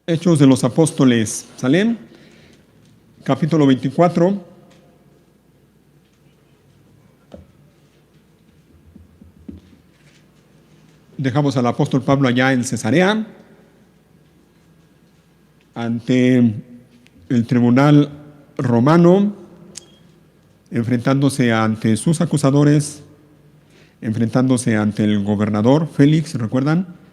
Hechos de los Apóstoles, ¿sale? Capítulo 24. Dejamos al apóstol Pablo allá en Cesarea, ante el tribunal romano, enfrentándose ante sus acusadores, enfrentándose ante el gobernador Félix, ¿recuerdan?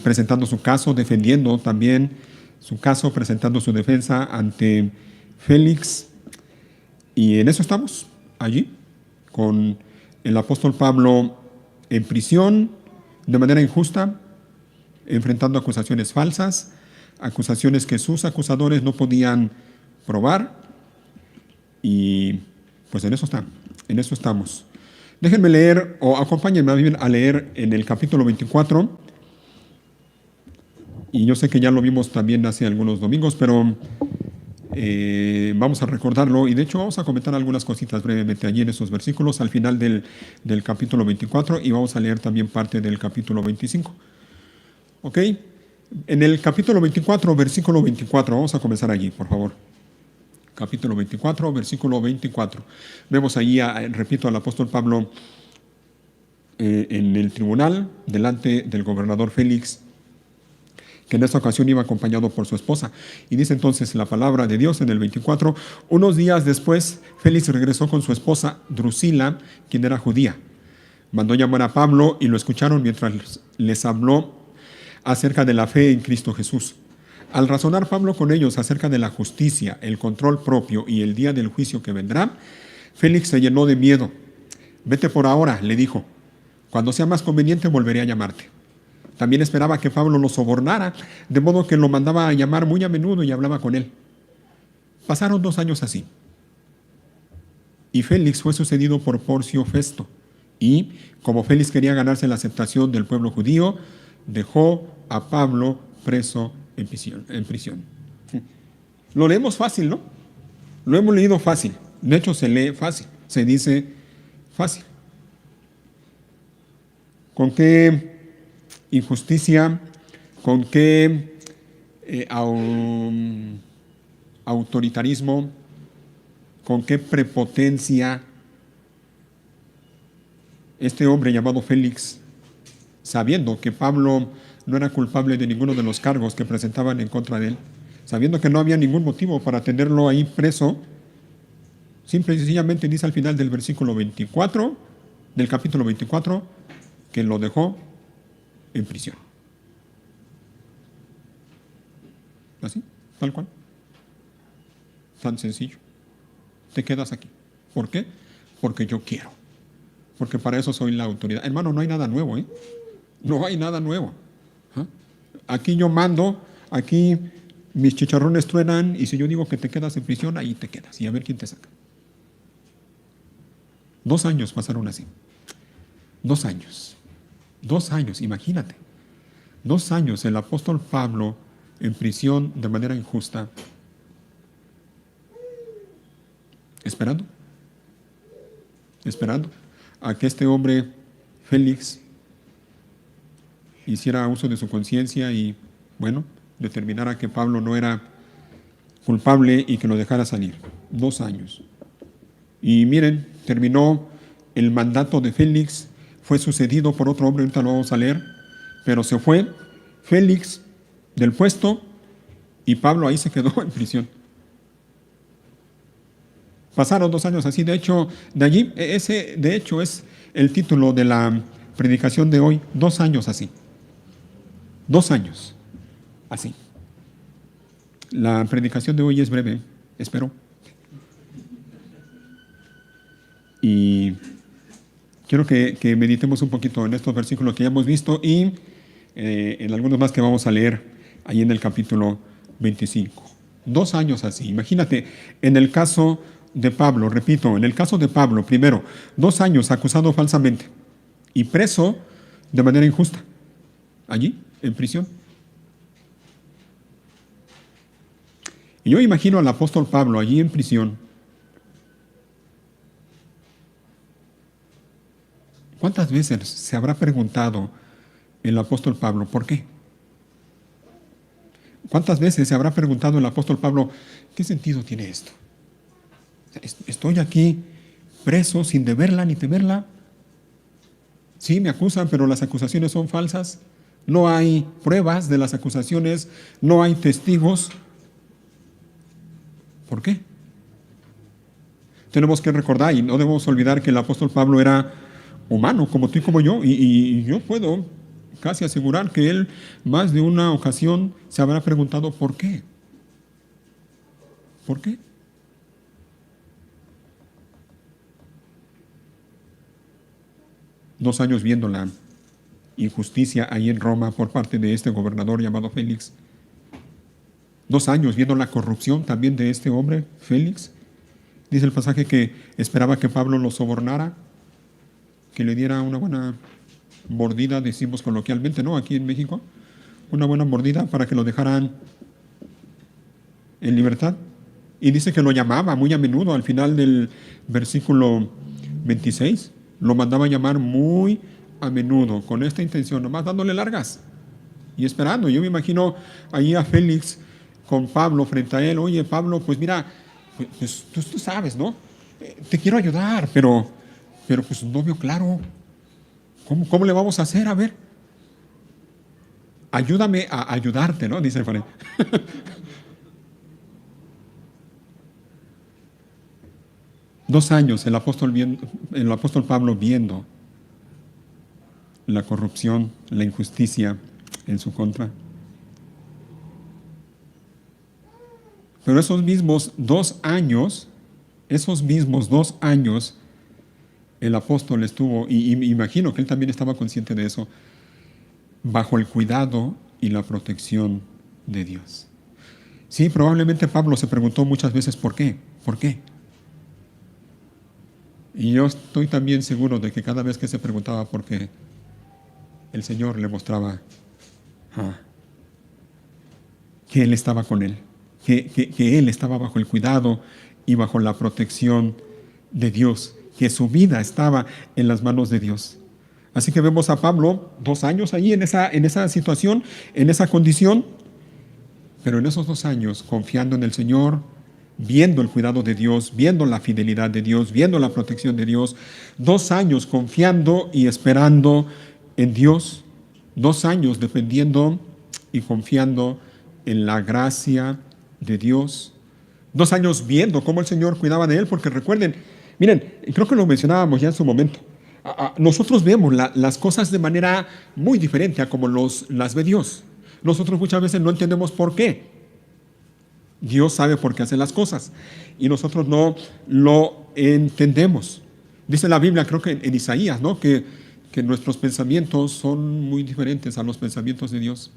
Presentando su caso, defendiendo también su caso, presentando su defensa ante Félix. Y en eso estamos, allí, con el apóstol Pablo en prisión, de manera injusta, enfrentando acusaciones falsas, acusaciones que sus acusadores no podían probar. Y pues en eso estamos. Déjenme leer, o acompáñenme a leer en el capítulo 24. Y yo sé que ya lo vimos también hace algunos domingos, pero vamos a recordarlo. Y de hecho vamos a comentar algunas cositas brevemente allí en esos versículos al final del capítulo 24. Y vamos a leer también parte del capítulo 25. ¿Ok? En el capítulo 24, versículo 24. Vamos a comenzar allí, por favor. Capítulo 24, versículo 24. Vemos allí, repito, al apóstol Pablo en el tribunal, delante del gobernador Félix, que en esta ocasión iba acompañado por su esposa. Y dice entonces la palabra de Dios en el 24, unos días después, Félix regresó con su esposa Drusila, quien era judía. Mandó llamar a Pablo y lo escucharon mientras les habló acerca de la fe en Cristo Jesús. Al razonar Pablo con ellos acerca de la justicia, el control propio y el día del juicio que vendrá, Félix se llenó de miedo. Vete por ahora, le dijo. Cuando sea más conveniente volveré a llamarte. También esperaba que Pablo lo sobornara, de modo que lo mandaba a llamar muy a menudo y hablaba con él. Pasaron 2 años así. Y Félix fue sucedido por Porcio Festo. Y, como Félix quería ganarse la aceptación del pueblo judío, dejó a Pablo preso en prisión. Lo leemos fácil, ¿no? Lo hemos leído fácil. De hecho, se lee fácil. Se dice fácil. ¿Con qué injusticia, con qué autoritarismo, con qué prepotencia este hombre llamado Félix, sabiendo que Pablo no era culpable de ninguno de los cargos que presentaban en contra de él, sabiendo que no había ningún motivo para tenerlo ahí preso, simple y sencillamente dice al final del versículo 24, del capítulo 24, que lo dejó en prisión. Así, tal cual. Tan sencillo. Te quedas aquí. ¿Por qué? Porque yo quiero. Porque para eso soy la autoridad. Hermano, no hay nada nuevo, ¿eh? No hay nada nuevo. ¿Ah? Aquí yo mando, aquí mis chicharrones truenan, y si yo digo que te quedas en prisión, ahí te quedas. Y a ver quién te saca. 2 años pasaron así. 2 años. 2 años, imagínate. 2 años el apóstol Pablo en prisión de manera injusta, esperando a que este hombre, Félix, hiciera uso de su conciencia y, bueno, determinara que Pablo no era culpable y que lo dejara salir. 2 años. Y miren, terminó el mandato de Félix, fue sucedido por otro hombre, ahorita lo vamos a leer, pero se fue Félix del puesto y Pablo ahí se quedó en prisión. Pasaron 2 años así. De hecho, de allí, ese de hecho es el título de la predicación de hoy. 2 años así. 2 años así. La predicación de hoy es breve, espero. Y quiero que meditemos un poquito en estos versículos que ya hemos visto y en algunos más que vamos a leer ahí en el capítulo 25. 2 años así. Imagínate, en el caso de Pablo, repito, en el caso de Pablo, primero, 2 años acusado falsamente y preso de manera injusta, allí, en prisión. Y yo imagino al apóstol Pablo allí en prisión. ¿Cuántas veces se habrá preguntado el apóstol Pablo, ¿por qué? ¿Cuántas veces se habrá preguntado el apóstol Pablo, ¿qué sentido tiene esto? Estoy aquí preso sin deberla ni temerla. Sí, me acusan, pero las acusaciones son falsas. No hay pruebas de las acusaciones, no hay testigos. ¿Por qué? Tenemos que recordar y no debemos olvidar que el apóstol Pablo era humano, como tú y como yo, y yo puedo casi asegurar que él más de una ocasión se habrá preguntado ¿por qué? ¿Por qué? Dos años viendo la injusticia ahí en Roma por parte de este gobernador llamado Félix. 2 años viendo la corrupción también de este hombre, Félix. Dice el pasaje que esperaba que Pablo lo sobornara, que le diera una buena mordida, decimos coloquialmente, ¿no? Aquí en México, una buena mordida para que lo dejaran en libertad. Y dice que lo llamaba muy a menudo al final del versículo 26. Lo mandaba a llamar muy a menudo, con esta intención, nomás dándole largas y esperando. Yo me imagino ahí a Félix con Pablo frente a él. Oye, Pablo, pues mira, pues, tú sabes, ¿no? Te quiero ayudar, pero pues no veo claro. ¿Cómo le vamos a hacer? A ver, ayúdame a ayudarte, ¿no? Dice Farid. 2 años el apóstol Pablo viendo la corrupción, la injusticia en su contra. Pero esos mismos 2 años, el apóstol estuvo, y me imagino que él también estaba consciente de eso, bajo el cuidado y la protección de Dios. Sí, probablemente Pablo se preguntó muchas veces ¿por qué? ¿Por qué? Y yo estoy también seguro de que cada vez que se preguntaba por qué, el Señor le mostraba que Él estaba con él, que Él estaba bajo el cuidado y bajo la protección de Dios, que su vida estaba en las manos de Dios. Así que vemos a Pablo 2 años ahí en esa situación, en esa condición, pero en esos 2 años confiando en el Señor, viendo el cuidado de Dios, viendo la fidelidad de Dios, viendo la protección de Dios. 2 años confiando y esperando en Dios. 2 años dependiendo y confiando en la gracia de Dios. 2 años viendo cómo el Señor cuidaba de él, porque recuerden, miren, creo que lo mencionábamos ya en su momento. Nosotros vemos las cosas de manera muy diferente a como las ve Dios. Nosotros muchas veces no entendemos por qué. Dios sabe por qué hace las cosas y nosotros no lo entendemos. Dice la Biblia, creo que en Isaías, ¿no? que nuestros pensamientos son muy diferentes a los pensamientos de Dios.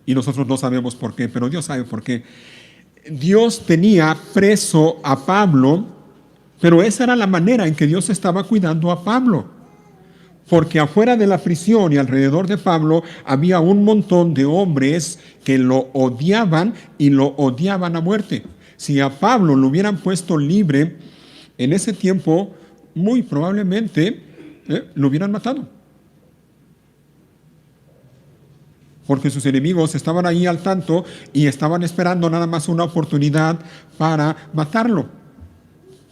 Y nosotros no sabemos por qué, pero Dios sabe por qué. Dios tenía preso a Pablo, pero esa era la manera en que Dios estaba cuidando a Pablo. Porque afuera de la prisión y alrededor de Pablo había un montón de hombres que lo odiaban y lo odiaban a muerte. Si a Pablo lo hubieran puesto libre en ese tiempo, muy probablemente lo hubieran matado. Porque sus enemigos estaban ahí al tanto y estaban esperando nada más una oportunidad para matarlo.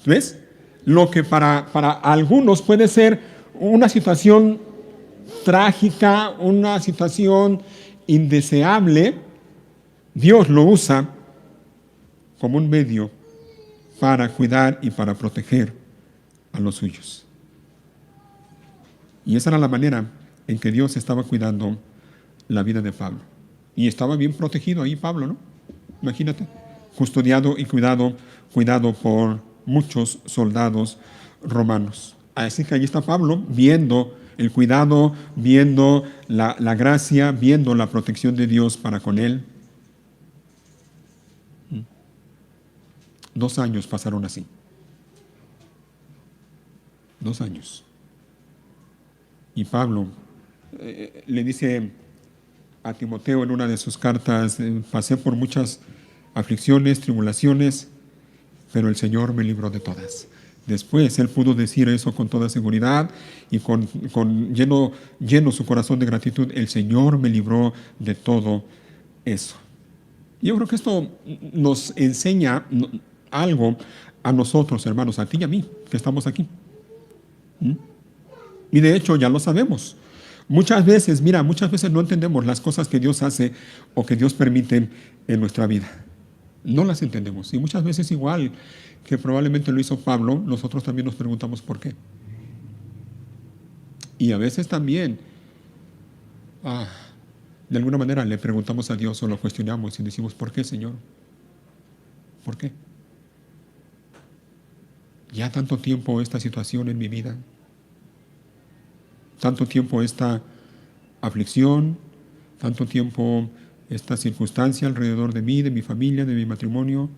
¿Ves? Lo que para algunos puede ser una situación trágica, una situación indeseable, Dios lo usa como un medio para cuidar y para proteger a los suyos. Y esa era la manera en que Dios estaba cuidando la vida de Pablo. Y estaba bien protegido ahí Pablo, ¿no? Imagínate, custodiado y cuidado por muchos soldados romanos. Así que ahí está Pablo viendo el cuidado, viendo la gracia, viendo la protección de Dios para con él. 2 años pasaron así. 2 años. Y Pablo le dice a Timoteo en una de sus cartas, pasé por muchas aflicciones, tribulaciones, pero el Señor me libró de todas. Después él pudo decir eso con toda seguridad y lleno su corazón de gratitud. El Señor me libró de todo eso. Yo creo que esto nos enseña algo a nosotros, hermanos, a ti y a mí, que estamos aquí. Y de hecho ya lo sabemos. Muchas veces no entendemos las cosas que Dios hace o que Dios permite en nuestra vida. No las entendemos. Y muchas veces, igual que probablemente lo hizo Pablo, nosotros también nos preguntamos por qué. Y a veces también, de alguna manera, le preguntamos a Dios o lo cuestionamos y decimos, ¿por qué, Señor? ¿Por qué? Ya tanto tiempo esta situación en mi vida, tanto tiempo esta aflicción, tanto tiempo esta circunstancia alrededor de mí, de mi familia, de mi matrimonio,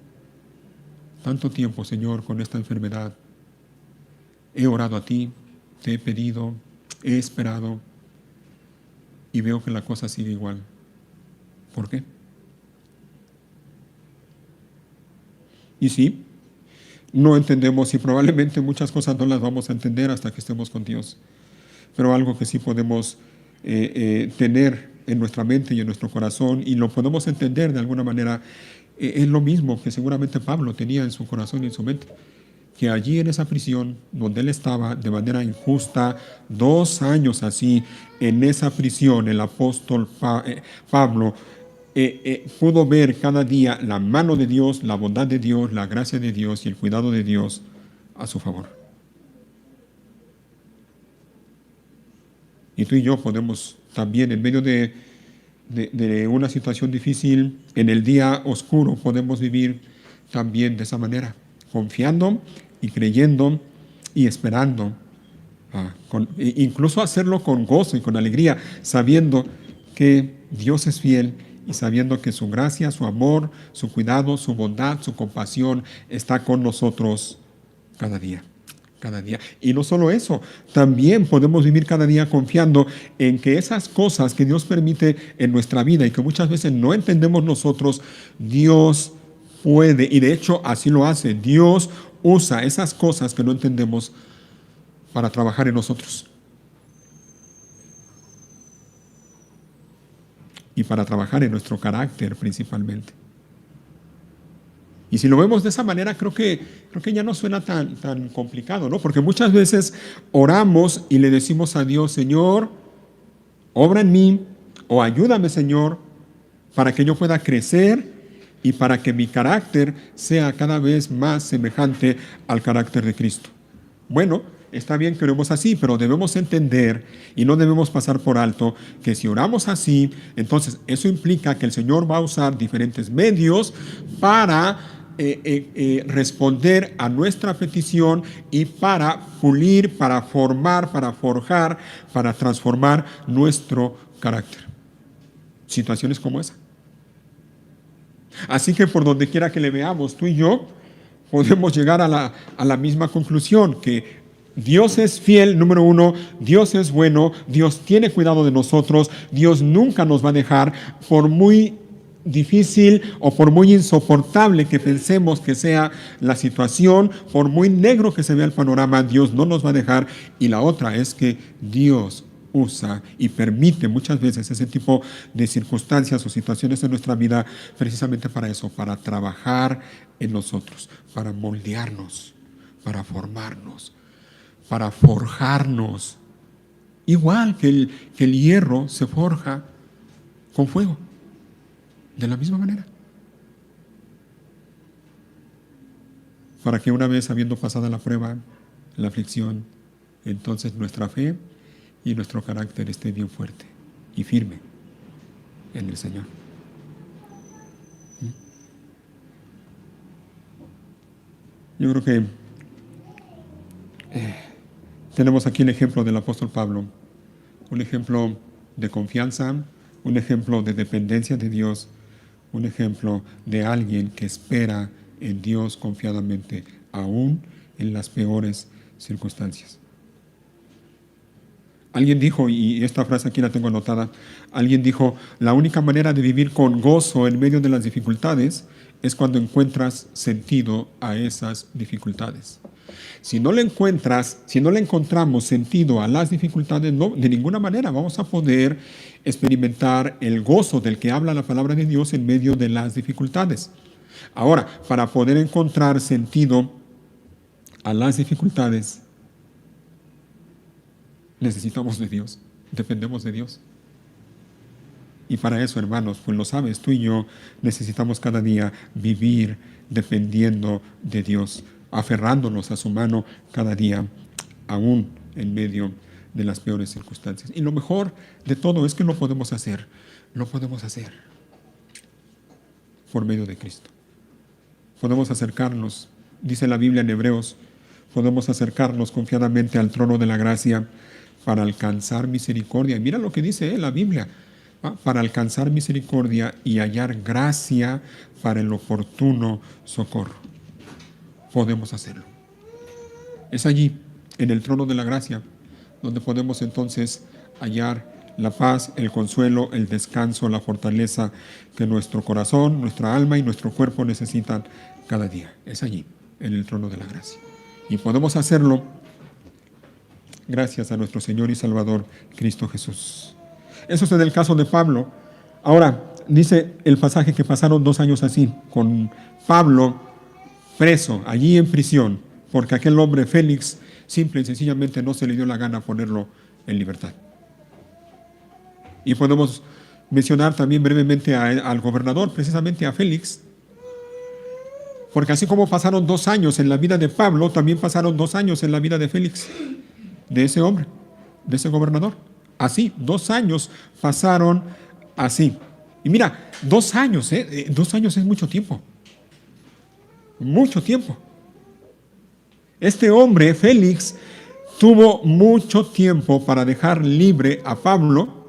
tanto tiempo, Señor, con esta enfermedad. He orado a ti, te he pedido, he esperado y veo que la cosa sigue igual. ¿Por qué? Y sí, no entendemos y probablemente muchas cosas no las vamos a entender hasta que estemos con Dios. Pero algo que sí podemos tener en nuestra mente y en nuestro corazón y lo podemos entender de alguna manera, es lo mismo que seguramente Pablo tenía en su corazón y en su mente, que allí en esa prisión donde él estaba de manera injusta, 2 años así, en esa prisión el apóstol Pablo pudo ver cada día la mano de Dios, la bondad de Dios, la gracia de Dios y el cuidado de Dios a su favor. Y tú y yo podemos también, en medio de una situación difícil, en el día oscuro, podemos vivir también de esa manera, confiando y creyendo y esperando. Incluso hacerlo con gozo y con alegría, sabiendo que Dios es fiel y sabiendo que su gracia, su amor, su cuidado, su bondad, su compasión está con nosotros cada día. Cada día. Y no solo eso, también podemos vivir cada día confiando en que esas cosas que Dios permite en nuestra vida y que muchas veces no entendemos nosotros, Dios puede, y de hecho así lo hace. Dios usa esas cosas que no entendemos para trabajar en nosotros. Y para trabajar en nuestro carácter principalmente. Y si lo vemos de esa manera, creo que ya no suena tan complicado, ¿no? Porque muchas veces oramos y le decimos a Dios, Señor, obra en mí o ayúdame, Señor, para que yo pueda crecer y para que mi carácter sea cada vez más semejante al carácter de Cristo. Bueno, está bien que oremos así, pero debemos entender y no debemos pasar por alto que si oramos así, entonces eso implica que el Señor va a usar diferentes medios para responder a nuestra petición y para pulir, para formar, para forjar, para transformar nuestro carácter. Situaciones como esa. Así que por donde quiera que le veamos, tú y yo podemos llegar a la misma conclusión, que Dios es fiel, número uno, Dios es bueno, Dios tiene cuidado de nosotros, Dios nunca nos va a dejar, por muy difícil o por muy insoportable que pensemos que sea la situación, por muy negro que se vea el panorama, Dios no nos va a dejar. Y la otra es que Dios usa y permite muchas veces ese tipo de circunstancias o situaciones en nuestra vida precisamente para eso, para trabajar en nosotros, para moldearnos, para formarnos, para forjarnos. Igual que el hierro se forja con fuego. De la misma manera. Para que una vez habiendo pasado la prueba, la aflicción, entonces nuestra fe y nuestro carácter esté bien fuerte y firme en el Señor. Yo creo que tenemos aquí el ejemplo del apóstol Pablo, un ejemplo de confianza, un ejemplo de dependencia de Dios, un ejemplo de alguien que espera en Dios confiadamente, aún en las peores circunstancias. Alguien dijo, y esta frase aquí la tengo anotada, alguien dijo, la única manera de vivir con gozo en medio de las dificultades es cuando encuentras sentido a esas dificultades. Si no le encontramos sentido a las dificultades, no, de ninguna manera vamos a poder experimentar el gozo del que habla la palabra de Dios en medio de las dificultades. Ahora, para poder encontrar sentido a las dificultades, necesitamos de Dios, dependemos de Dios. Y para eso, hermanos, pues lo sabes, tú y yo necesitamos cada día vivir dependiendo de Dios, aferrándonos a su mano cada día, aún en medio de las peores circunstancias. Y lo mejor de todo es que lo podemos hacer por medio de Cristo. Podemos acercarnos, dice la Biblia en Hebreos, podemos acercarnos confiadamente al trono de la gracia para alcanzar misericordia. Y mira lo que dice la Biblia, para alcanzar misericordia y hallar gracia para el oportuno socorro. Podemos hacerlo. Es allí, en el trono de la gracia, donde podemos entonces hallar la paz, el consuelo, el descanso, la fortaleza que nuestro corazón, nuestra alma y nuestro cuerpo necesitan cada día. Es allí, en el trono de la gracia. Y podemos hacerlo gracias a nuestro Señor y Salvador, Cristo Jesús. Eso es en el caso de Pablo. Ahora, dice el pasaje que pasaron 2 años así, con Pablo preso, allí en prisión, porque aquel hombre Félix simple y sencillamente no se le dio la gana ponerlo en libertad. Y podemos mencionar también brevemente al gobernador, precisamente a Félix, porque así como pasaron 2 años en la vida de Pablo, también pasaron 2 años en la vida de Félix, de ese hombre, de ese gobernador. Así, 2 años pasaron así. Y mira, 2 años, 2 años es mucho tiempo. Mucho tiempo. Este hombre, Félix, tuvo mucho tiempo para dejar libre a Pablo,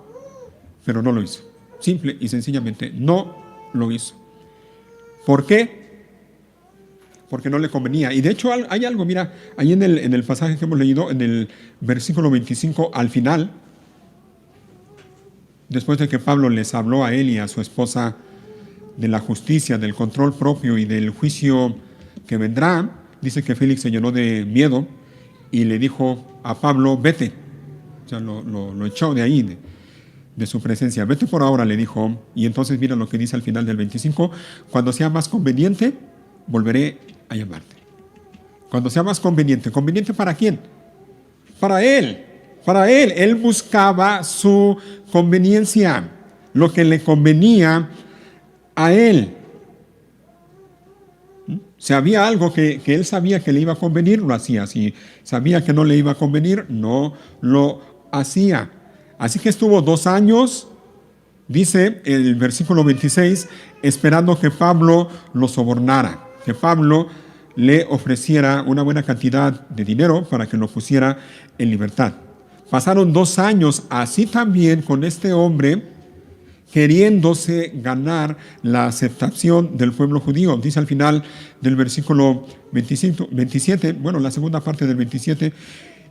pero no lo hizo. Simple y sencillamente no lo hizo. ¿Por qué? Porque no le convenía. Y de hecho hay algo, mira, ahí en el pasaje que hemos leído, en el versículo 25, al final, después de que Pablo les habló a él y a su esposa de la justicia, del control propio y del juicio que vendrá, dice que Félix se llenó de miedo y le dijo a Pablo, vete. O sea, lo echó de ahí, de su presencia. Vete por ahora, le dijo. Y entonces mira lo que dice al final del 25, cuando sea más conveniente, volveré a llamarte. Cuando sea más conveniente. ¿Conveniente para quién? Para él. Para él. Él buscaba su conveniencia, lo que le convenía a él. Si había algo que él sabía que le iba a convenir, lo hacía. Si sabía que no le iba a convenir, no lo hacía. Así que estuvo 2 años, dice el versículo 26, esperando que Pablo lo sobornara, que Pablo le ofreciera una buena cantidad de dinero para que lo pusiera en libertad. Pasaron 2 años así también con este hombre, queriéndose ganar la aceptación del pueblo judío. Dice al final del versículo 27, bueno, la segunda parte del 27,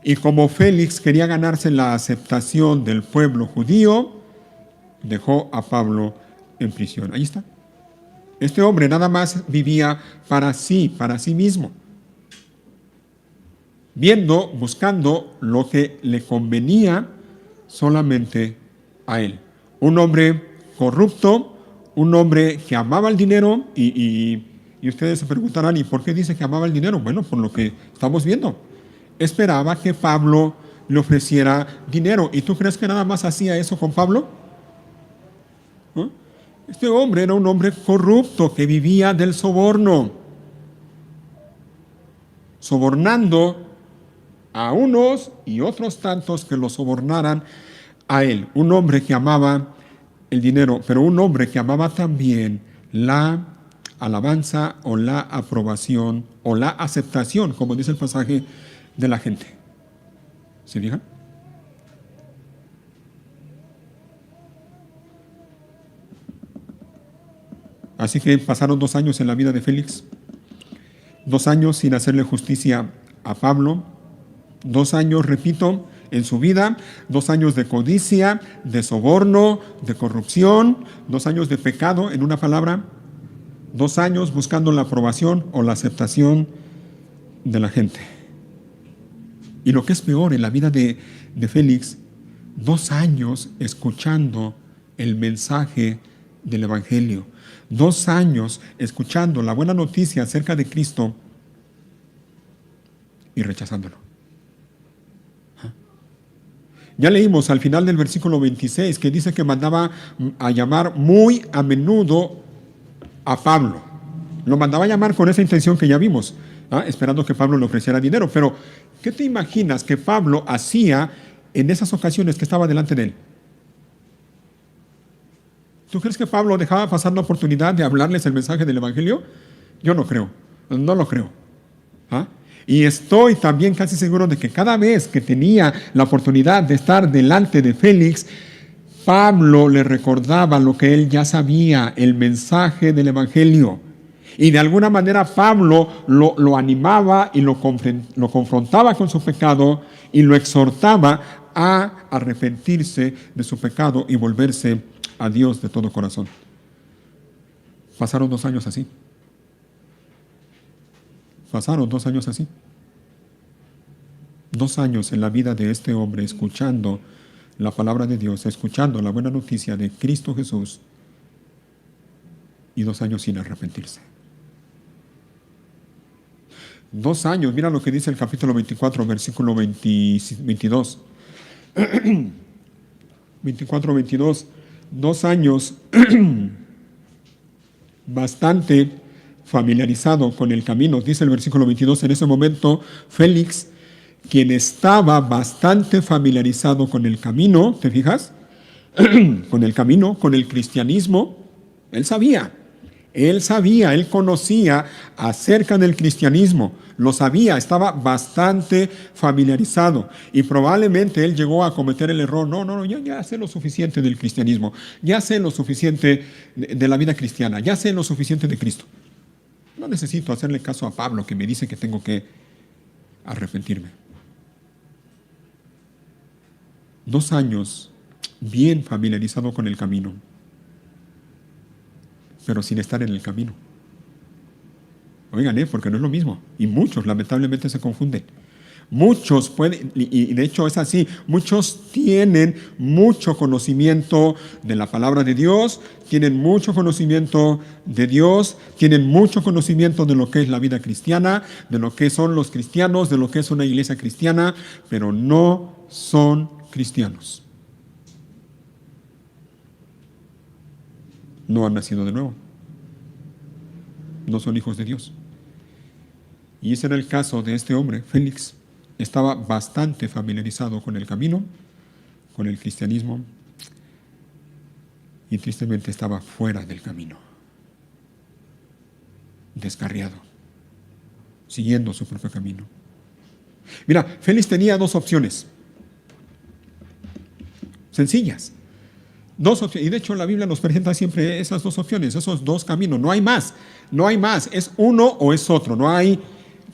y como Félix quería ganarse la aceptación del pueblo judío, dejó a Pablo en prisión. Ahí está. Este hombre nada más vivía para sí mismo, viendo, buscando lo que le convenía solamente a él. Un hombre corrupto, un hombre que amaba el dinero y ustedes se preguntarán, ¿y por qué dice que amaba el dinero? Bueno, por lo que estamos viendo. Esperaba que Pablo le ofreciera dinero. ¿Y tú crees que nada más hacía eso con Pablo? ¿No? Este hombre era un hombre corrupto que vivía del soborno, sobornando a unos y otros tantos que lo sobornaran a él. Un hombre que amaba el dinero, pero un hombre que amaba también la alabanza o la aprobación o la aceptación, como dice el pasaje, de la gente. ¿Se fijan? Así que pasaron 2 años en la vida de Félix, 2 años sin hacerle justicia a Pablo, 2 años, repito, en su vida, 2 años de codicia, de soborno, de corrupción, 2 años de pecado, en una palabra, 2 años buscando la aprobación o la aceptación de la gente. Y lo que es peor, en la vida de Félix, 2 años escuchando el mensaje del Evangelio, 2 años escuchando la buena noticia acerca de Cristo y rechazándolo. Ya leímos al final del versículo 26 que dice que mandaba a llamar muy a menudo a Pablo. Lo mandaba a llamar con esa intención que ya vimos, esperando que Pablo le ofreciera dinero. Pero, ¿qué te imaginas que Pablo hacía en esas ocasiones que estaba delante de él? ¿Tú crees que Pablo dejaba pasar la oportunidad de hablarles el mensaje del Evangelio? Yo no creo, no lo creo. Y estoy también casi seguro de que cada vez que tenía la oportunidad de estar delante de Félix, Pablo le recordaba lo que él ya sabía, el mensaje del Evangelio. Y de alguna manera Pablo lo animaba y lo confrontaba con su pecado y lo exhortaba a arrepentirse de su pecado y volverse a Dios de todo corazón. Pasaron 2 años así. Pasaron 2 años así. 2 años en la vida de este hombre escuchando la palabra de Dios, escuchando la buena noticia de Cristo Jesús, y 2 años sin arrepentirse. 2 años, mira lo que dice el capítulo 24, versículo 22. 24, 22. 2 años bastante familiarizado con el camino, dice el versículo 22. En ese momento, Félix, quien estaba bastante familiarizado con el camino, ¿te fijas? Con el camino, con el cristianismo, él sabía, él conocía acerca del cristianismo, lo sabía, estaba bastante familiarizado y probablemente él llegó a cometer el error. No, ya sé lo suficiente del cristianismo, ya sé lo suficiente de la vida cristiana, ya sé lo suficiente de Cristo. No necesito hacerle caso a Pablo que me dice que tengo que arrepentirme. 2 años bien familiarizado con el camino, pero sin estar en el camino. Oigan, porque no es lo mismo. Y muchos lamentablemente se confunden. Muchos pueden, y de hecho es así, muchos tienen mucho conocimiento de la palabra de Dios, tienen mucho conocimiento de Dios, tienen mucho conocimiento de lo que es la vida cristiana, de lo que son los cristianos, de lo que es una iglesia cristiana, pero no son cristianos. No han nacido de nuevo. No son hijos de Dios. Y ese era el caso de este hombre, Félix. Estaba bastante familiarizado con el camino, con el cristianismo, y tristemente estaba fuera del camino, descarriado, siguiendo su propio camino. Mira, Félix tenía 2 opciones, sencillas. 2 opciones, y de hecho la Biblia nos presenta siempre esas 2 opciones, esos 2 caminos, no hay más, es uno o es otro, no hay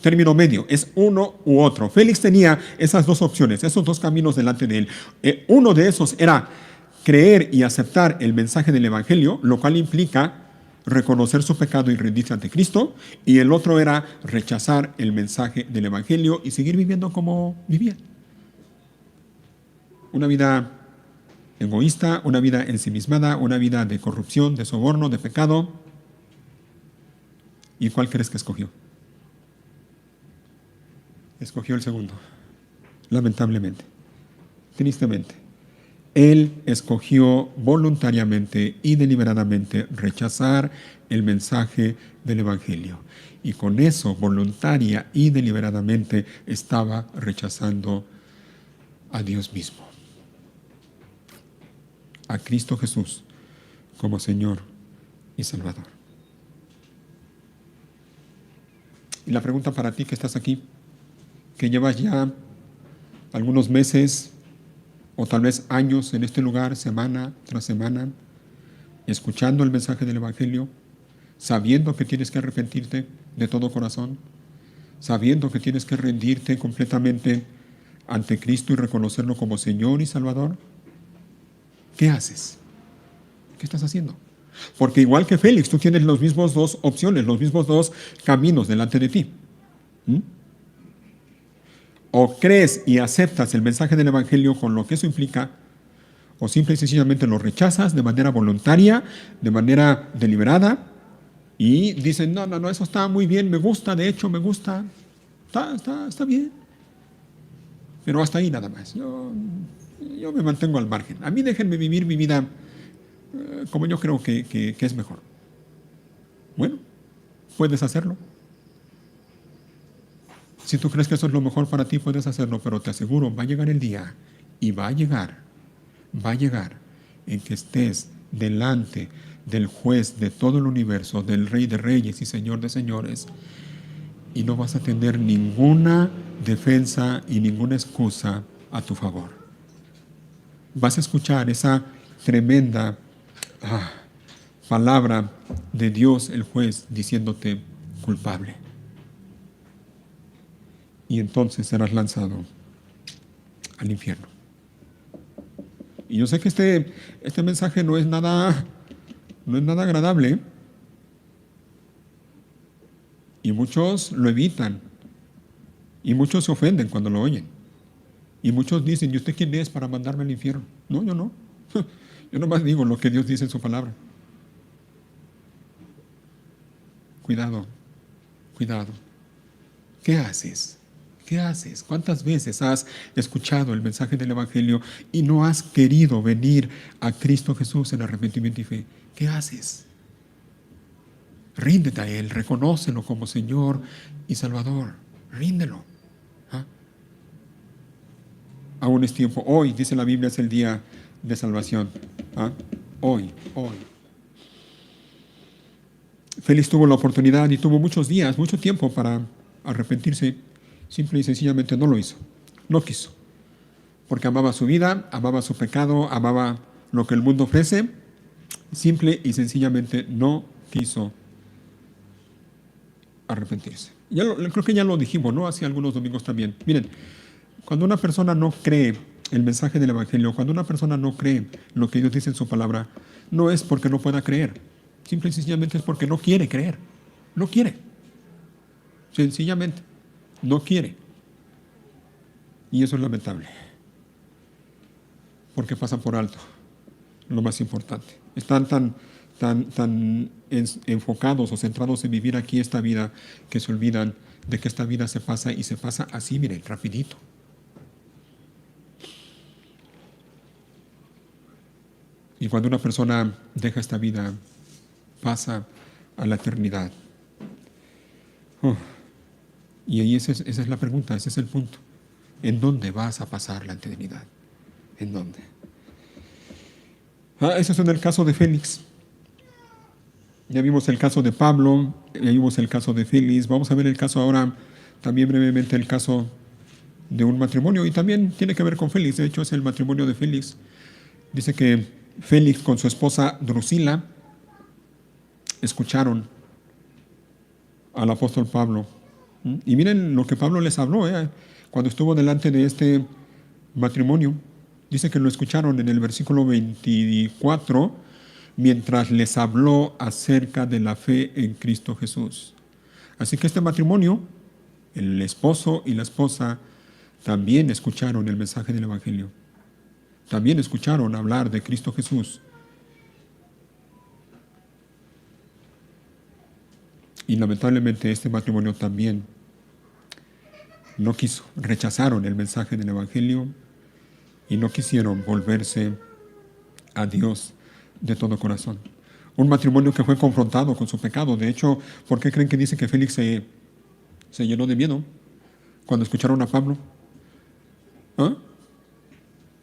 término medio, es uno u otro. Félix tenía esas 2 opciones, esos 2 caminos delante de él. Uno de esos era creer y aceptar el mensaje del Evangelio, lo cual implica reconocer su pecado y rendirse ante Cristo, y el otro era rechazar el mensaje del Evangelio y seguir viviendo como vivía. Una vida egoísta, una vida ensimismada, una vida de corrupción, de soborno, de pecado. ¿Y cuál crees que escogió? Escogió el segundo, lamentablemente, tristemente. Él escogió voluntariamente y deliberadamente rechazar el mensaje del Evangelio. Y con eso, voluntaria y deliberadamente, estaba rechazando a Dios mismo, a Cristo Jesús como Señor y Salvador. Y la pregunta para ti que estás aquí, que llevas ya algunos meses o tal vez años en este lugar, semana tras semana, escuchando el mensaje del Evangelio, sabiendo que tienes que arrepentirte de todo corazón, sabiendo que tienes que rendirte completamente ante Cristo y reconocerlo como Señor y Salvador, ¿qué haces? ¿Qué estás haciendo? Porque igual que Félix, tú tienes los mismos 2 opciones, los mismos 2 caminos delante de ti. O crees y aceptas el mensaje del Evangelio con lo que eso implica, o simple y sencillamente lo rechazas de manera voluntaria, de manera deliberada, y dicen, no, no, no, eso está muy bien, me gusta, de hecho me gusta, está bien, pero hasta ahí nada más. Yo me mantengo al margen. A mí déjenme vivir mi vida como yo creo que es mejor. Bueno, puedes hacerlo. Si tú crees que eso es lo mejor para ti, puedes hacerlo, pero te aseguro, va a llegar el día, y va a llegar en que estés delante del juez de todo el universo, del Rey de Reyes y Señor de Señores, y no vas a tener ninguna defensa y ninguna excusa a tu favor. Vas a escuchar esa tremenda palabra de Dios, el juez, diciéndote culpable. Y entonces serás lanzado al infierno. Y yo sé que este mensaje no es nada agradable, y muchos lo evitan, y muchos se ofenden cuando lo oyen, y muchos dicen, ¿y usted quién es para mandarme al infierno? No, yo no. Yo nomás digo lo que Dios dice en su palabra. Cuidado, cuidado. ¿Qué haces? ¿Qué haces? ¿Cuántas veces has escuchado el mensaje del Evangelio y no has querido venir a Cristo Jesús en arrepentimiento y fe? ¿Qué haces? Ríndete a Él, reconócelo como Señor y Salvador. Ríndelo. Aún es tiempo. Hoy, dice la Biblia, es el día de salvación. Hoy. Félix tuvo la oportunidad y tuvo muchos días, mucho tiempo para arrepentirse. Simple y sencillamente no lo hizo. No quiso. Porque amaba su vida, amaba su pecado, amaba lo que el mundo ofrece. Simple y sencillamente no quiso arrepentirse. Creo que ya lo dijimos, ¿no? Hace algunos domingos también. Miren, cuando una persona no cree el mensaje del Evangelio, cuando una persona no cree lo que Dios dice en su palabra, no es porque no pueda creer. Simple y sencillamente es porque no quiere creer. No quiere. Sencillamente, no quiere. Y eso es lamentable. Porque pasan por alto lo más importante. Están tan enfocados o centrados en vivir aquí esta vida que se olvidan de que esta vida se pasa, y se pasa así, miren, rapidito. Y cuando una persona deja esta vida, pasa a la eternidad. Y ahí esa es la pregunta, ese es el punto. ¿En dónde vas a pasar la eternidad? ¿En dónde? Ese es en el caso de Félix. Ya vimos el caso de Pablo, ya vimos el caso de Félix. Vamos a ver el caso ahora, también brevemente, el caso de un matrimonio, y también tiene que ver con Félix. De hecho, es el matrimonio de Félix. Dice que Félix con su esposa Drusila escucharon al apóstol Pablo. Y miren lo que Pablo les habló cuando estuvo delante de este matrimonio. Dice que lo escucharon en el versículo 24, mientras les habló acerca de la fe en Cristo Jesús. Así que este matrimonio, el esposo y la esposa, también escucharon el mensaje del Evangelio. También escucharon hablar de Cristo Jesús. Y lamentablemente este matrimonio también no quiso, rechazaron el mensaje del Evangelio y no quisieron volverse a Dios de todo corazón. Un matrimonio que fue confrontado con su pecado. De hecho, ¿por qué creen que dice que Félix se llenó de miedo cuando escucharon a Pablo?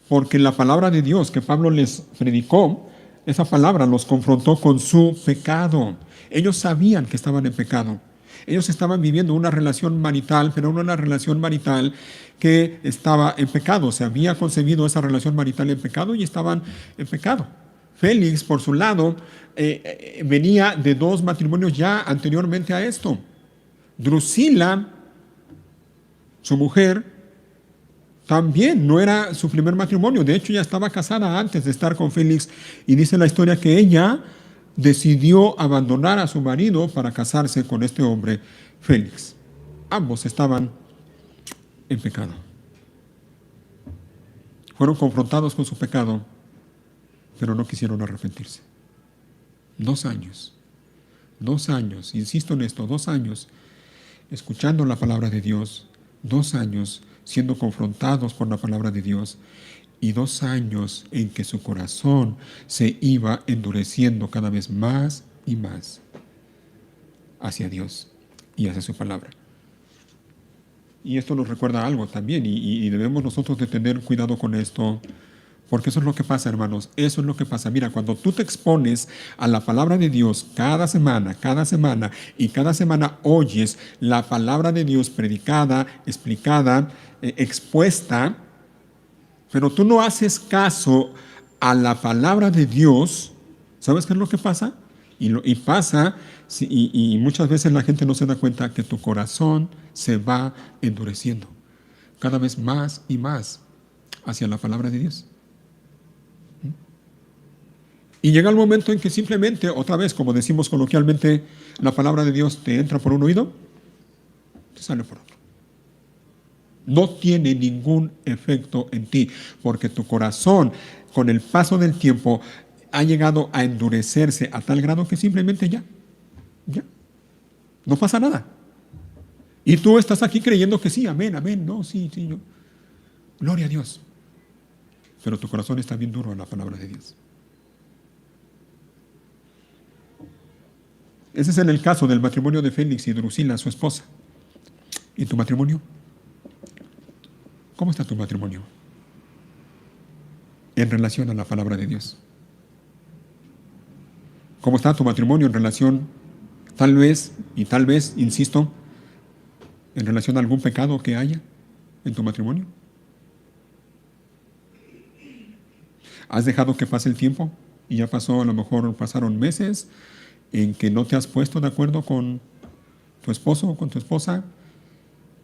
Porque la palabra de Dios que Pablo les predicó, esa palabra los confrontó con su pecado. Ellos sabían que estaban en pecado. Ellos estaban viviendo una relación marital, pero una relación marital que estaba en pecado. Se había concebido esa relación marital en pecado y estaban en pecado. Félix, por su lado, venía de 2 matrimonios ya anteriormente a esto. Drusila, su mujer, también no era su primer matrimonio. De hecho, ya estaba casada antes de estar con Félix. Y dice la historia que ella decidió abandonar a su marido para casarse con este hombre, Félix. Ambos estaban en pecado. Fueron confrontados con su pecado, pero no quisieron arrepentirse. 2 años. 2 años, insisto en esto, 2 años escuchando la palabra de Dios, 2 años siendo confrontados por la palabra de Dios y 2 años en que su corazón se iba endureciendo cada vez más y más hacia Dios y hacia su palabra. Y esto nos recuerda algo también y debemos nosotros de tener cuidado con esto, porque eso es lo que pasa, hermanos, eso es lo que pasa. Mira, cuando tú te expones a la palabra de Dios cada semana, y cada semana oyes la palabra de Dios predicada, explicada, expuesta, pero tú no haces caso a la palabra de Dios, ¿sabes qué es lo que pasa? Y pasa, y muchas veces la gente no se da cuenta que tu corazón se va endureciendo cada vez más y más hacia la palabra de Dios. Y llega el momento en que simplemente, otra vez, como decimos coloquialmente, la palabra de Dios te entra por un oído, te sale por otro. No tiene ningún efecto en ti, porque tu corazón, con el paso del tiempo, ha llegado a endurecerse a tal grado que simplemente ya, no pasa nada. Y tú estás aquí creyendo que sí, amén, no, sí, yo. Gloria a Dios. Pero tu corazón está bien duro en la palabra de Dios. Ese es en el caso del matrimonio de Félix y Drusila, su esposa. ¿Y tu matrimonio? ¿Cómo está tu matrimonio en relación a la palabra de Dios? ¿Cómo está tu matrimonio en relación, tal vez, insisto, en relación a algún pecado que haya en tu matrimonio? ¿Has dejado que pase el tiempo? Y ya pasó, a lo mejor pasaron meses en que no te has puesto de acuerdo con tu esposo o con tu esposa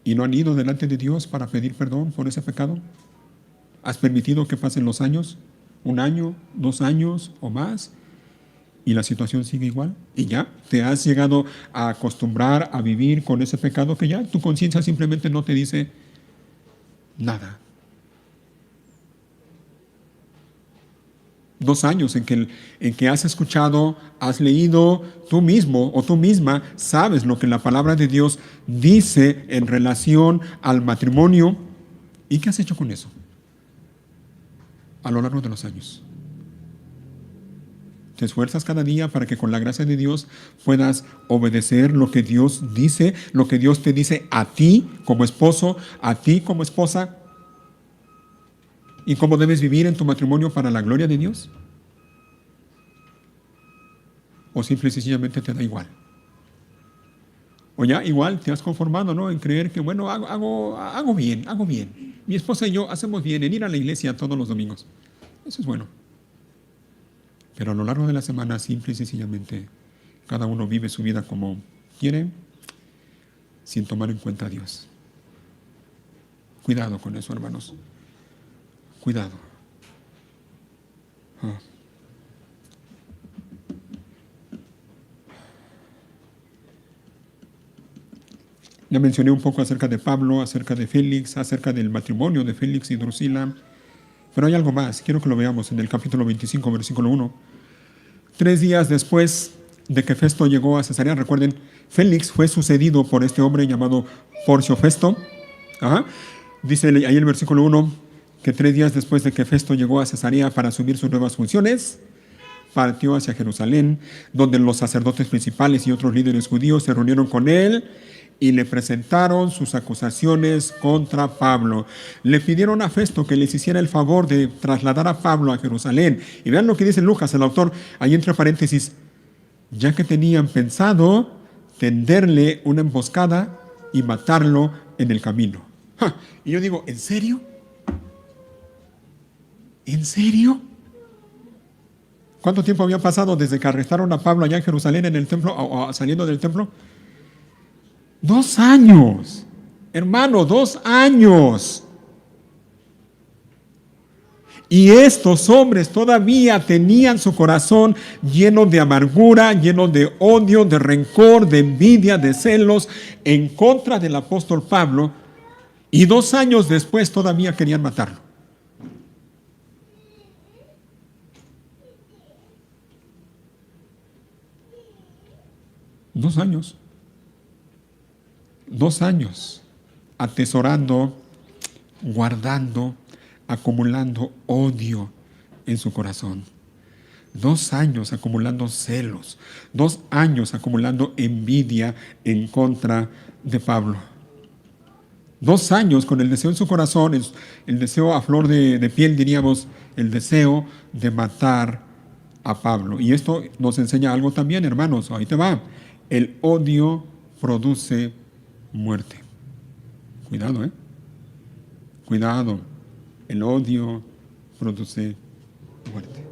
y no han ido delante de Dios para pedir perdón por ese pecado. ¿Has permitido que pasen los años? 1 año, 2 años o más, y la situación sigue igual, y ya te has llegado a acostumbrar a vivir con ese pecado que ya tu conciencia simplemente no te dice nada. 2 años en que has escuchado, has leído, tú mismo o tú misma sabes lo que la palabra de Dios dice en relación al matrimonio. ¿Y qué has hecho con eso a lo largo de los años? ¿Te esfuerzas cada día para que con la gracia de Dios puedas obedecer lo que Dios dice, lo que Dios te dice a ti como esposo, a ti como esposa? ¿Y cómo debes vivir en tu matrimonio para la gloria de Dios? ¿O simple y sencillamente te da igual? O ya igual te has conformado, ¿no? En creer que, bueno, hago bien. Mi esposa y yo hacemos bien en ir a la iglesia todos los domingos. Eso es bueno. Pero a lo largo de la semana, simple y sencillamente, cada uno vive su vida como quiere, sin tomar en cuenta a Dios. Cuidado con eso, hermanos. Cuidado. Ya mencioné un poco acerca de Pablo, acerca de Félix, acerca del matrimonio de Félix y Drusila. Pero hay algo más, quiero que lo veamos en el capítulo 25, versículo 1. 3 días después de que Festo llegó a Cesarea, recuerden, Félix fue sucedido por este hombre llamado Porcio Festo. Dice ahí el versículo 1, que 3 días después de que Festo llegó a Cesarea para asumir sus nuevas funciones, partió hacia Jerusalén, donde los sacerdotes principales y otros líderes judíos se reunieron con él y le presentaron sus acusaciones contra Pablo. Le pidieron a Festo que les hiciera el favor de trasladar a Pablo a Jerusalén. Y vean lo que dice Lucas, el autor, ahí entre paréntesis, ya que tenían pensado tenderle una emboscada y matarlo en el camino. Y yo digo, ¿en serio? ¿En serio? ¿Cuánto tiempo había pasado desde que arrestaron a Pablo allá en Jerusalén en el templo, o saliendo del templo? 2 años, hermano, 2 años. Y estos hombres todavía tenían su corazón lleno de amargura, lleno de odio, de rencor, de envidia, de celos en contra del apóstol Pablo. Y 2 años después todavía querían matarlo. 2 años. 2 años atesorando, guardando, acumulando odio en su corazón. 2 años acumulando celos. 2 años acumulando envidia en contra de Pablo. 2 años con el deseo en su corazón, el deseo a flor de piel, diríamos, el deseo de matar a Pablo. Y esto nos enseña algo también, hermanos. Ahí te va. El odio produce muerte. Cuidado, ¿eh? Cuidado. El odio produce muerte.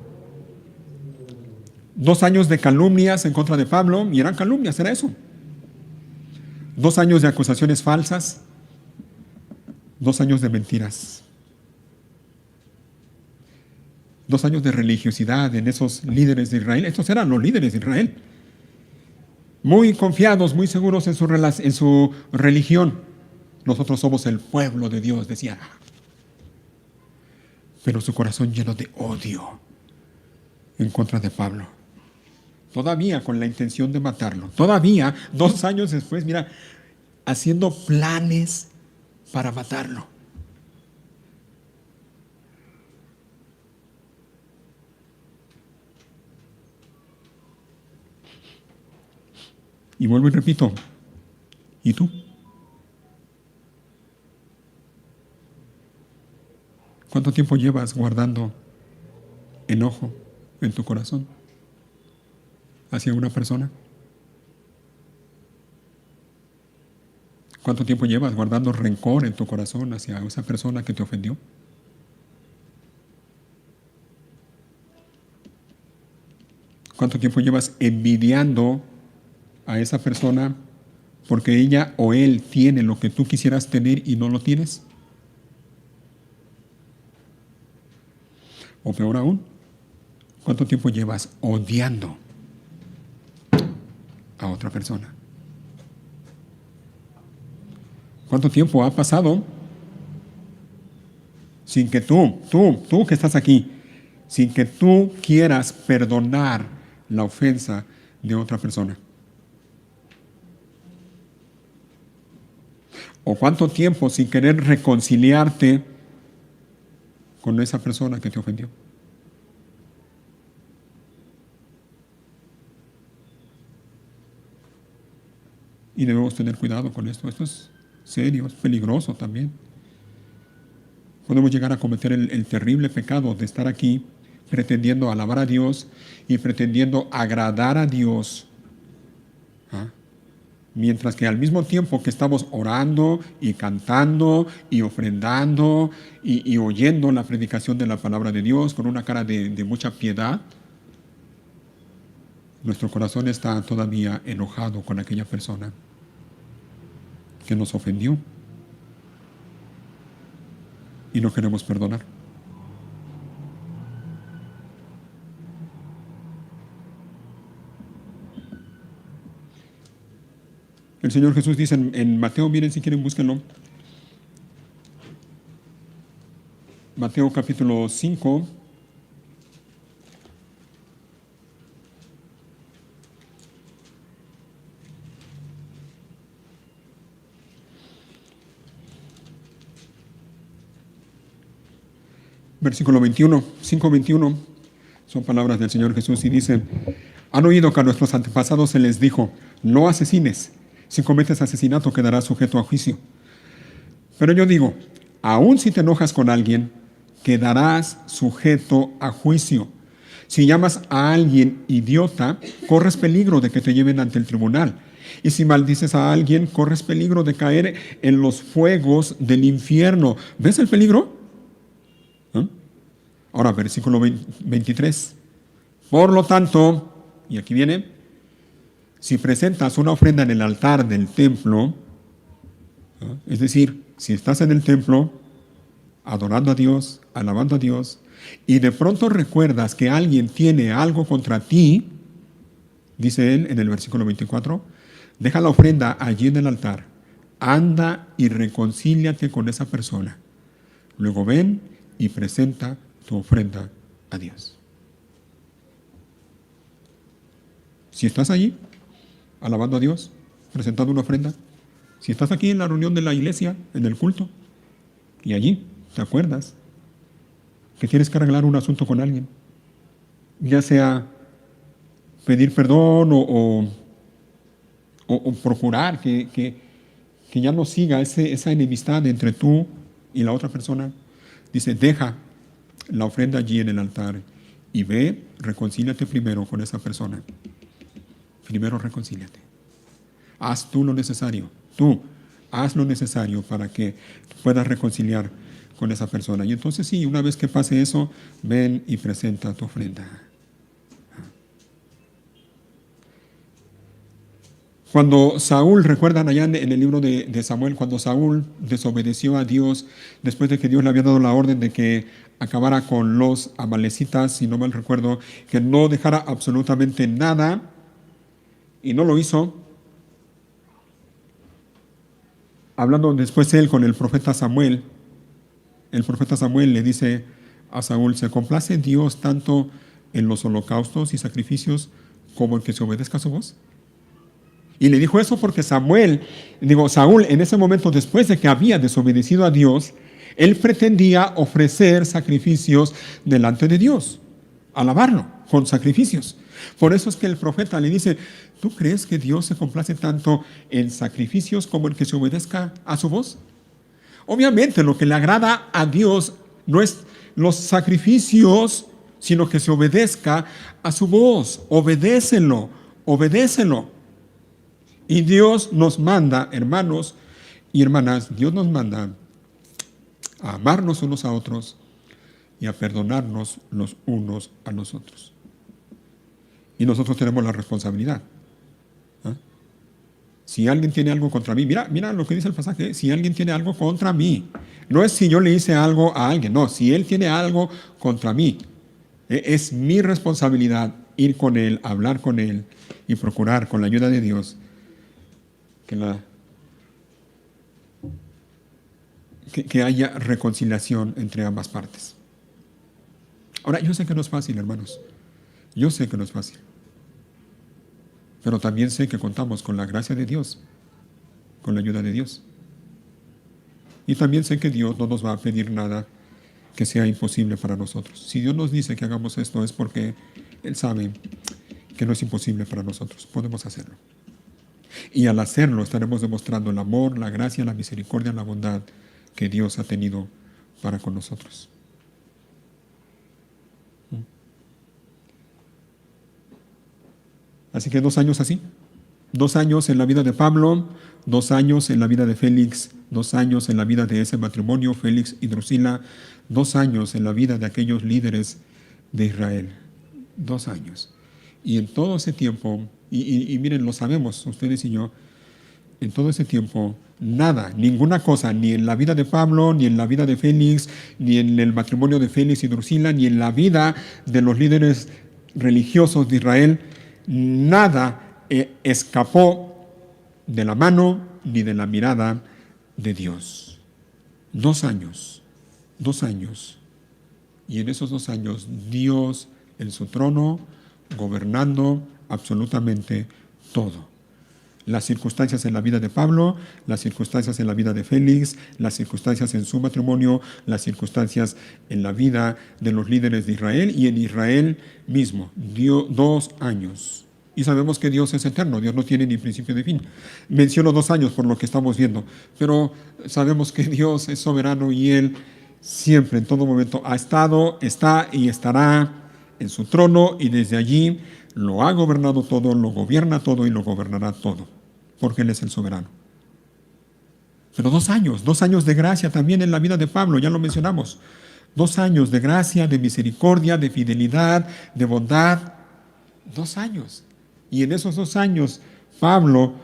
2 años de calumnias en contra de Pablo, y eran calumnias, era eso. 2 años de acusaciones falsas. 2 años de mentiras. 2 años de religiosidad en esos líderes de Israel. Estos eran los líderes de Israel. Muy confiados, muy seguros en su religión. Nosotros somos el pueblo de Dios, decían. Pero su corazón lleno de odio en contra de Pablo. Todavía con la intención de matarlo. Todavía, 2 años después, mira, haciendo planes para matarlo. Y vuelvo y repito, ¿y tú? ¿Cuánto tiempo llevas guardando enojo en tu corazón hacia una persona? ¿Cuánto tiempo llevas guardando rencor en tu corazón hacia esa persona que te ofendió? ¿Cuánto tiempo llevas envidiando a esa persona porque ella o él tiene lo que tú quisieras tener y no lo tienes? O peor aún, ¿cuánto tiempo llevas odiando a otra persona? ¿Cuánto tiempo ha pasado sin que tú que estás aquí, sin que tú quieras perdonar la ofensa de otra persona? ¿O cuánto tiempo sin querer reconciliarte con esa persona que te ofendió? Y debemos tener cuidado con esto. Esto es serio, es peligroso también. Podemos llegar a cometer el terrible pecado de estar aquí pretendiendo alabar a Dios y pretendiendo agradar a Dios. Mientras que al mismo tiempo que estamos orando y cantando y ofrendando y oyendo la predicación de la palabra de Dios con una cara de mucha piedad, nuestro corazón está todavía enojado con aquella persona que nos ofendió y no queremos perdonar. El Señor Jesús dice en Mateo, miren si quieren búsquenlo. Mateo capítulo 5. Versículo 21, 5:21, son palabras del Señor Jesús y dice: han oído que a nuestros antepasados se les dijo, no asesines, si cometes asesinato quedarás sujeto a juicio. Pero yo digo, aun si te enojas con alguien, quedarás sujeto a juicio. Si llamas a alguien idiota, corres peligro de que te lleven ante el tribunal. Y si maldices a alguien, corres peligro de caer en los fuegos del infierno. ¿Ves el peligro? Ahora, versículo 23. Por lo tanto, y aquí viene, si presentas una ofrenda en el altar del templo, es decir, si estás en el templo, adorando a Dios, alabando a Dios, y de pronto recuerdas que alguien tiene algo contra ti, dice él en el versículo 24, deja la ofrenda allí en el altar, anda y reconcíliate con esa persona. Luego ven y presenta tu ofrenda a Dios. Si estás allí, alabando a Dios, presentando una ofrenda, si estás aquí en la reunión de la iglesia, en el culto, y allí te acuerdas que tienes que arreglar un asunto con alguien, ya sea pedir perdón o procurar que ya no siga esa enemistad entre tú y la otra persona, dice, deja la ofrenda allí en el altar y ve, reconcíliate primero con esa persona. Primero reconcíliate. Haz tú lo necesario. Tú haz lo necesario para que puedas reconciliar con esa persona. Y entonces sí, una vez que pase eso, ven y presenta tu ofrenda. Cuando Saúl, recuerdan allá en el libro de Samuel, cuando Saúl desobedeció a Dios, después de que Dios le había dado la orden de que acabara con los amalecitas, si no mal recuerdo, que no dejara absolutamente nada, y no lo hizo, hablando después él con el profeta Samuel le dice a Saúl, ¿se complace Dios tanto en los holocaustos y sacrificios como en que se obedezca a su voz? Y le dijo eso porque Saúl, en ese momento, después de que había desobedecido a Dios, él pretendía ofrecer sacrificios delante de Dios, alabarlo con sacrificios. Por eso es que el profeta le dice, ¿tú crees que Dios se complace tanto en sacrificios como en que se obedezca a su voz? Obviamente lo que le agrada a Dios no es los sacrificios, sino que se obedezca a su voz. Obedécelo, obedécelo. Y Dios nos manda, hermanos y hermanas, Dios nos manda a amarnos unos a otros y a perdonarnos los unos a los otros. Y nosotros tenemos la responsabilidad. ¿Ah? Si alguien tiene algo contra mí, mira lo que dice el pasaje, si alguien tiene algo contra mí, no es si yo le hice algo a alguien, no, si él tiene algo contra mí, es mi responsabilidad ir con él, hablar con él y procurar con la ayuda de Dios que haya reconciliación entre ambas partes. Ahora, yo sé que no es fácil, hermanos. Yo sé que no es fácil. Pero también sé que contamos con la gracia de Dios, con la ayuda de Dios. Y también sé que Dios no nos va a pedir nada que sea imposible para nosotros. Si Dios nos dice que hagamos esto es porque Él sabe que no es imposible para nosotros. Podemos hacerlo. Y al hacerlo estaremos demostrando el amor, la gracia, la misericordia, la bondad que Dios ha tenido para con nosotros. Así que 2 años así. 2 años en la vida de Pablo, 2 años en la vida de Félix, 2 años en la vida de ese matrimonio, Félix y Drusila, 2 años en la vida de aquellos líderes de Israel. 2 años. Y en todo ese tiempo, y miren, lo sabemos ustedes y yo, en todo ese tiempo, nada, ninguna cosa, ni en la vida de Pablo, ni en la vida de Félix, ni en el matrimonio de Félix y Drusila, ni en la vida de los líderes religiosos de Israel, nada escapó de la mano ni de la mirada de Dios. 2 años, 2 años. Y en esos 2 años, Dios en su trono, gobernando absolutamente todo. Las circunstancias en la vida de Pablo, las circunstancias en la vida de Félix, las circunstancias en su matrimonio, las circunstancias en la vida de los líderes de Israel y en Israel mismo. Dio 2 años. Y sabemos que Dios es eterno, Dios no tiene ni principio ni fin. Menciono 2 años por lo que estamos viendo, pero sabemos que Dios es soberano y Él siempre, en todo momento, ha estado, está y estará en su trono y desde allí lo ha gobernado todo, lo gobierna todo y lo gobernará todo, porque Él es el soberano. Pero 2 años, 2 años de gracia también en la vida de Pablo, ya lo mencionamos. 2 años de gracia, de misericordia, de fidelidad, de bondad. 2 años. Y en esos 2 años, Pablo,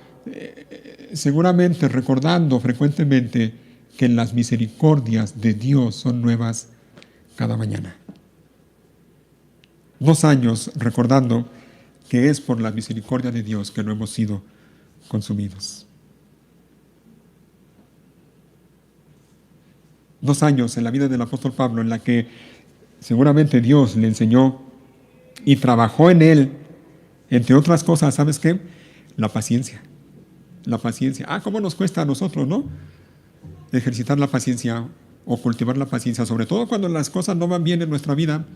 seguramente recordando frecuentemente que las misericordias de Dios son nuevas cada mañana. 2 años recordando que es por la misericordia de Dios que no hemos sido consumidos. 2 años en la vida del apóstol Pablo en la que seguramente Dios le enseñó y trabajó en él, entre otras cosas, ¿sabes qué? La paciencia. La paciencia. ¿Cómo nos cuesta a nosotros, no? Ejercitar la paciencia o cultivar la paciencia, sobre todo cuando las cosas no van bien en nuestra vida.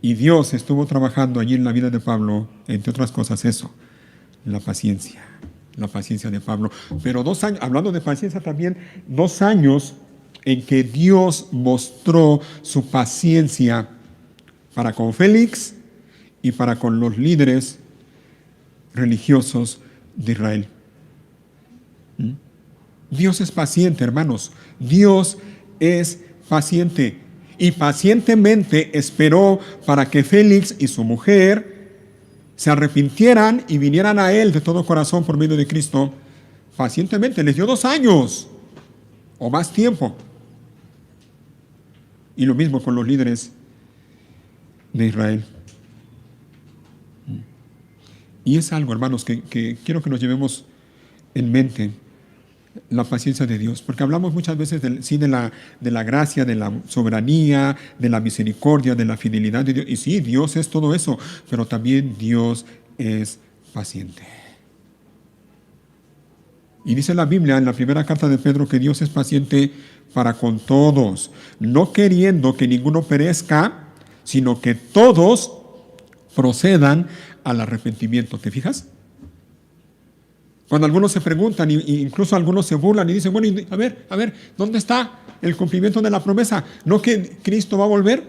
Y Dios estuvo trabajando allí en la vida de Pablo, entre otras cosas, eso, la paciencia de Pablo. Pero 2 años, hablando de paciencia también, 2 años en que Dios mostró su paciencia para con Félix y para con los líderes religiosos de Israel. Dios es paciente, hermanos. Dios es paciente. Y pacientemente esperó para que Félix y su mujer se arrepintieran y vinieran a Él de todo corazón por medio de Cristo. Pacientemente, les dio 2 años o más tiempo. Y lo mismo con los líderes de Israel. Y es algo, hermanos, que quiero que nos llevemos en mente. La paciencia de Dios, porque hablamos muchas veces de la gracia, de la soberanía, de la misericordia, de la fidelidad de Dios. Y sí, Dios es todo eso, pero también Dios es paciente. Y dice la Biblia en la primera carta de Pedro que Dios es paciente para con todos, no queriendo que ninguno perezca, sino que todos procedan al arrepentimiento. ¿Te fijas? Cuando algunos se preguntan, e incluso algunos se burlan y dicen, bueno, a ver, ¿dónde está el cumplimiento de la promesa? ¿No que Cristo va a volver?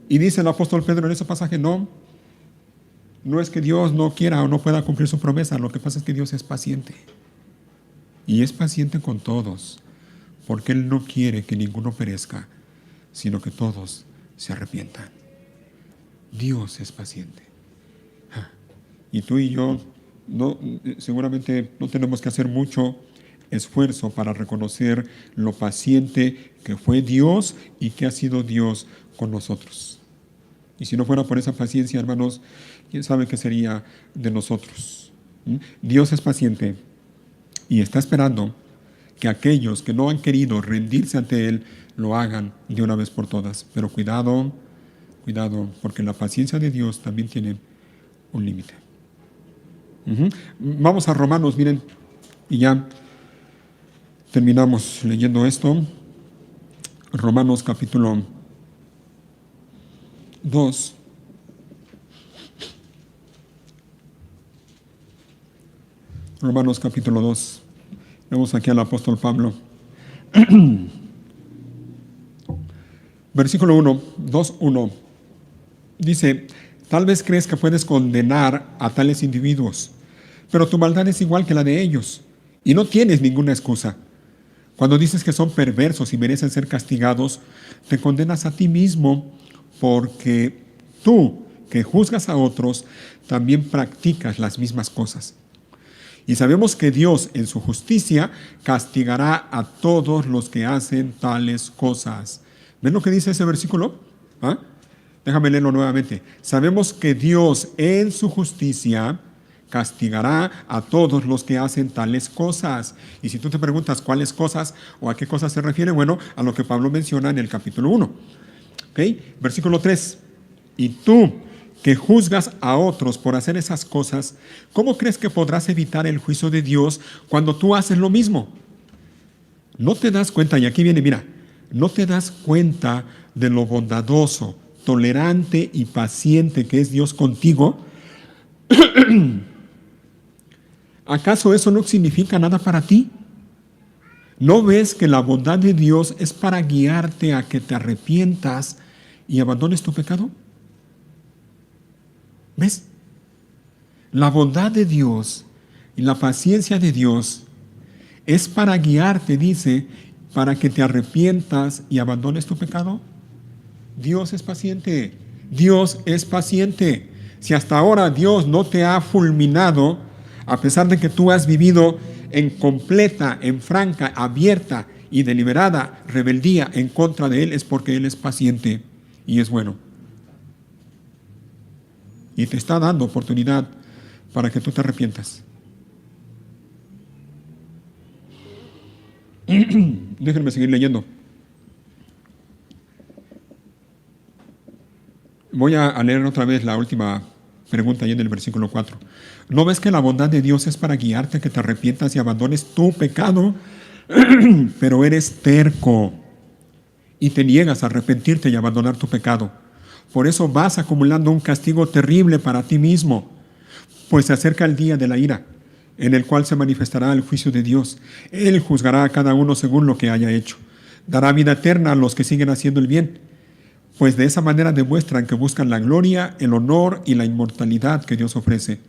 Y dice el apóstol Pedro en ese pasaje, no es que Dios no quiera o no pueda cumplir su promesa, lo que pasa es que Dios es paciente. Y es paciente con todos, porque Él no quiere que ninguno perezca, sino que todos se arrepientan. Dios es paciente. Y tú y yo seguramente no tenemos que hacer mucho esfuerzo para reconocer lo paciente que fue Dios y que ha sido Dios con nosotros. Y si no fuera por esa paciencia, hermanos, ¿quién sabe qué sería de nosotros? Dios es paciente y está esperando que aquellos que no han querido rendirse ante Él lo hagan de una vez por todas. Pero cuidado, porque la paciencia de Dios también tiene un límite. Vamos a Romanos, miren, y ya terminamos leyendo esto. Romanos capítulo 2. Romanos capítulo 2. Vemos aquí al apóstol Pablo. Versículo 1, 2:1. Dice, tal vez crees que puedes condenar a tales individuos, pero tu maldad es igual que la de ellos, y no tienes ninguna excusa. Cuando dices que son perversos y merecen ser castigados, te condenas a ti mismo, porque tú, que juzgas a otros, también practicas las mismas cosas. Y sabemos que Dios, en su justicia, castigará a todos los que hacen tales cosas. ¿Ven lo que dice ese versículo? Déjame leerlo nuevamente. Sabemos que Dios, en su justicia, castigará a todos los que hacen tales cosas. Y si tú te preguntas cuáles cosas o a qué cosas se refiere, bueno, a lo que Pablo menciona en el capítulo 1. ¿Okay? Versículo 3. Y tú, que juzgas a otros por hacer esas cosas, ¿cómo crees que podrás evitar el juicio de Dios cuando tú haces lo mismo? No te das cuenta, y aquí viene, mira, no te das cuenta de lo bondadoso, tolerante y paciente que es Dios contigo. ¿Acaso eso no significa nada para ti? ¿No ves que la bondad de Dios es para guiarte a que te arrepientas y abandones tu pecado? ¿Ves? La bondad de Dios y la paciencia de Dios es para guiarte, dice, para que te arrepientas y abandones tu pecado. Dios es paciente. Dios es paciente. Si hasta ahora Dios no te ha fulminado, a pesar de que tú has vivido en completa, en franca, abierta y deliberada rebeldía en contra de Él, es porque Él es paciente y es bueno. Y te está dando oportunidad para que tú te arrepientas. Déjenme seguir leyendo. Voy a leer otra vez la última pregunta ahí en el versículo 4. ¿No ves que la bondad de Dios es para guiarte, que te arrepientas y abandones tu pecado? Pero eres terco y te niegas a arrepentirte y abandonar tu pecado. Por eso vas acumulando un castigo terrible para ti mismo, pues se acerca el día de la ira, en el cual se manifestará el juicio de Dios. Él juzgará a cada uno según lo que haya hecho. Dará vida eterna a los que siguen haciendo el bien, pues de esa manera demuestran que buscan la gloria, el honor y la inmortalidad que Dios ofrece.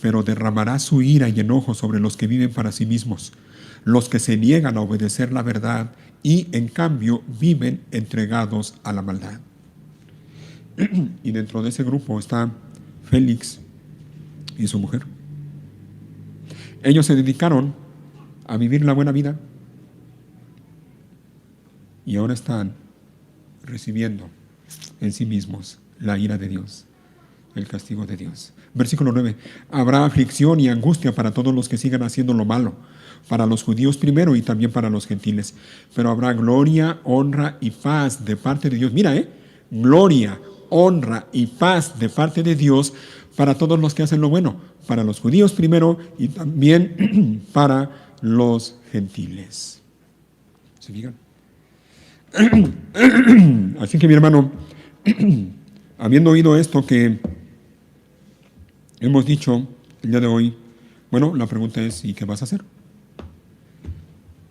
Pero derramará su ira y enojo sobre los que viven para sí mismos, los que se niegan a obedecer la verdad y en cambio viven entregados a la maldad. Y dentro de ese grupo está Félix y su mujer. Ellos se dedicaron a vivir la buena vida y ahora están recibiendo en sí mismos la ira de Dios, el castigo de Dios. Versículo 9. Habrá aflicción y angustia para todos los que sigan haciendo lo malo, para los judíos primero y también para los gentiles. Pero habrá gloria, honra y paz de parte de Dios. Mira, gloria, honra y paz de parte de Dios para todos los que hacen lo bueno, para los judíos primero y también para los gentiles. ¿Se fijan? Así que mi hermano, habiendo oído esto que hemos dicho el día de hoy, bueno, la pregunta es, ¿y qué vas a hacer?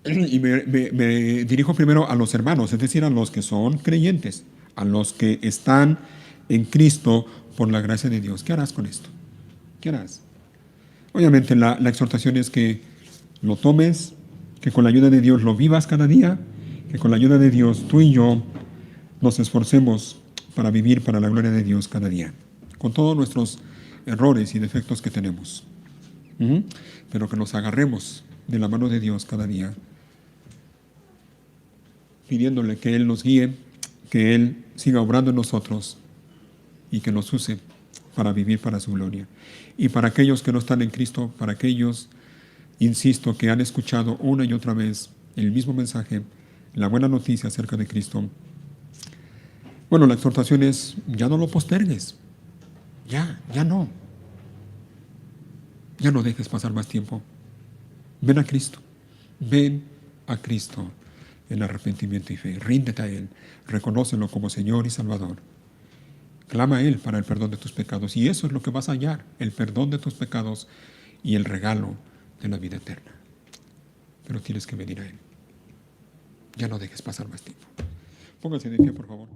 Y me dirijo primero a los hermanos, es decir, a los que son creyentes, a los que están en Cristo por la gracia de Dios. ¿Qué harás con esto? ¿Qué harás? Obviamente la exhortación es que lo tomes, que con la ayuda de Dios lo vivas cada día, que con la ayuda de Dios tú y yo nos esforcemos para vivir para la gloria de Dios cada día, con todos nuestros errores y defectos que tenemos. Pero que nos agarremos de la mano de Dios cada día, pidiéndole que Él nos guíe, que Él siga obrando en nosotros y que nos use para vivir para su gloria. Y para aquellos que no están en Cristo, para aquellos, insisto, que han escuchado una y otra vez el mismo mensaje, la buena noticia acerca de Cristo, bueno, la exhortación es, ya no lo postergues, ya no. Ya no dejes pasar más tiempo. Ven a Cristo, ven a Cristo en arrepentimiento y fe. Ríndete a Él, reconócelo como Señor y Salvador. Clama a Él para el perdón de tus pecados y eso es lo que vas a hallar, el perdón de tus pecados y el regalo de la vida eterna. Pero tienes que venir a Él. Ya no dejes pasar más tiempo. Pónganse de pie, por favor.